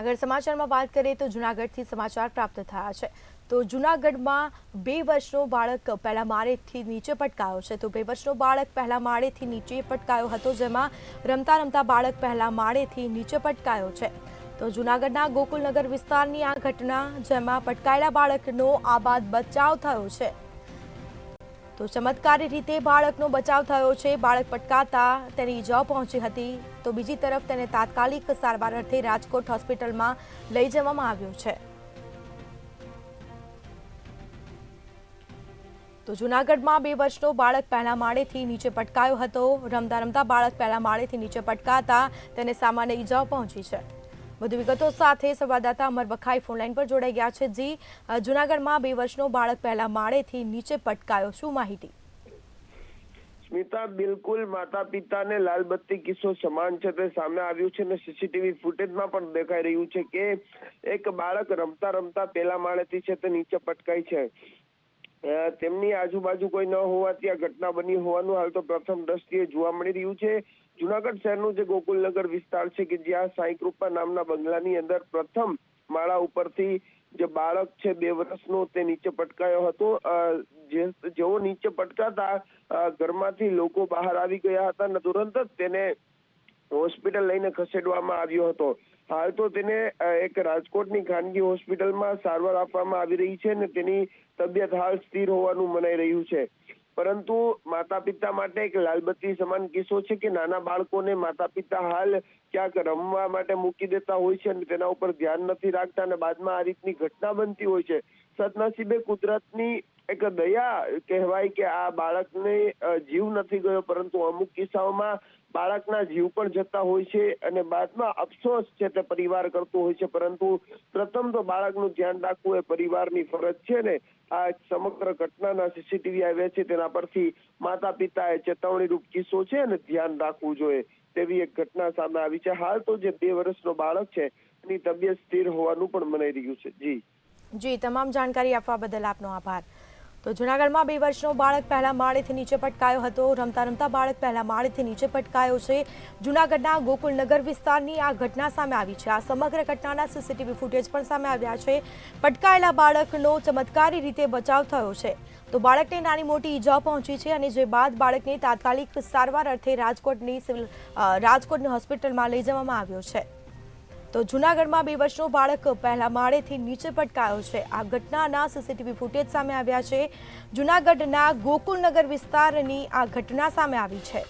આગળ સમાચારમાં વાત કરીએ તો જૂનાગઢથી સમાચાર પ્રાપ્ત થયા છે। તો જૂનાગઢમાં 2 વર્ષનો બાળક પહેલા માળેથી નીચે પટકાયો છે। તો 2 વર્ષનો બાળક પહેલા માળેથી નીચે પટકાયો હતો, જેમાં રમતા રમતા બાળક પહેલા માળેથી નીચે પટકાયો છે। તો જૂનાગઢના ગોકુલનગર વિસ્તારની આ ઘટના, જેમાં પટકાયેલા બાળકનો આબાદ બચાવ થયો છે। તો ચમત્કારી રીતે બાળકનો બચાવ થયો છે। બાળક પટકાતા તેની ઈજાઓ પહોંચી હતી। તો બીજી તરફ તેને તાત્કાલિક સારવાર અર્થે રાજકોટ હોસ્પિટલમાં લઈ જવામાં આવ્યો છે। તો જૂનાગઢમાં 2 વર્ષનો બાળક પહેલા માળેથી નીચે પટકાયો હતો। રમતા રમતા બાળક પહેલા માળેથી નીચે પટકાતા તેને સામાન્ય ઈજાઓ પહોંચી છે। વધુ વિગતો સાથે સંવાદદાતા અમર બખાઈ ફોનલાઈન પર જોડાઈ ગયા છે। જી, જૂનાગઢમાં 2 વર્ષનો બાળક પહેલા માળેથી નીચે પટકાયો, શું માહિતી? સ્મિતા, બિલકુલ માતા પિતાને લાલબત્તી કિસ્સો સમાન છે તે સામે આવ્યું છે અને સીસીટીવી ફૂટેજમાં પણ દેખાઈ રહ્યું છે કે એક બાળક રમતા રમતા પહેલા માળેથી છે તે નીચે પટકાય છે। તેમની આજુબાજુ કોઈ ન હોવાથી આ ઘટના બની હોવાનું હાલ તો પ્રથમ દ્રષ્ટિએ જોવા મળી રહ્યું છે। જૂનાગઢ શહેરનું જે ગોકુલનગર વિસ્તાર છે કે જ્યાં સાંઈ કૃપા નામના બંગલાની અંદર પ્રથમ માળા ઉપરથી જે બાળક છે 2 વર્ષનો તે નીચે પટકાયો હતો। જેવો નીચે પટકાતા ઘરમાંથી લોકો બહાર આવી ગયા હતા અને તુરંત જ તેને હોસ્પિટલ લઈને ખસેડવામાં આવ્યો હતો। હાલ તો તેને એક રાજકોટની ખાનગી હોસ્પિટલમાં સારવાર આપવામાં આવી રહી છે અને તેની તબિયત હાલ સ્થિર હોવાનું મનાઈ રહ્યું છે। પરંતુ માતા પિતા માટે એક લાલબત્તી સમાન કિસ્સો છે કે નાના બાળકોને માતા પિતા હાલ ક્યાંક રમવા માટે મૂકી દેતા હોય છે અને તેના ઉપર ધ્યાન નથી રાખતા અને બાદમાં આ રીતની ઘટના બનતી હોય છે। સદનસીબે કુદરતની એક દયા કહેવાય કે આ બાળકને જીવ નથી ગયો, પરંતુ અમુક કિસ્સાઓમાં બાળકના જીવ પણ જતા હોય છે અને બાદમાં અફસોસ છે તે પરિવાર કરતો હોય છે। પરંતુ પ્રથમ તો બાળકનું ધ્યાન રાખવું એ પરિવારની ફરજ છે ને આ સમગ્ર ઘટનાના સીસીટીવી આવ્યા છે તેના પરથી માતા પિતાએ ચેતવણીરૂપ કિસ્સો છે અને ધ્યાન રાખવું જોઈએ તેવી એક ઘટના સામે આવી છે। હાલ તો જે 2 વર્ષનો બાળક છે એની તબિયત સ્થિર હોવાનું પણ મનાઈ રહ્યું છે। જી, તમામ જાણકારી આપવા બદલ આપનો આભાર। તો જૂનાગઢમાં 2 વર્ષનો બાળક પહેલા માળેથી નીચે પટકાયો હતો। રમતા રમતા બાળક પહેલા માળેથી નીચે પટકાયો છે। જૂનાગઢના ગોકુલનગર વિસ્તારની આ ઘટના સામે આવી છે। આ સમગ્ર ઘટનાના સીસીટીવી ફૂટેજ પણ સામે આવ્યા છે। પટકાયેલા બાળકનો ચમત્કારી રીતે બચાવ થયો છે। તો બાળકને નાની મોટી ઈજાઓ પહોંચી છે અને જે બાદ બાળકને તાત્કાલિક સારવાર અર્થે રાજકોટની હોસ્પિટલમાં લઈ જવામાં આવ્યો છે। તો જૂનાગઢમાં 2 વર્ષનો બાળક પહેલા માળેથી નીચે પટકાયો છે। આ ઘટનાના સીસીટીવી ફૂટેજ સામે આવ્યા છે। જૂનાગઢના ગોકુલનગર વિસ્તારની આ ઘટના સામે આવી છે।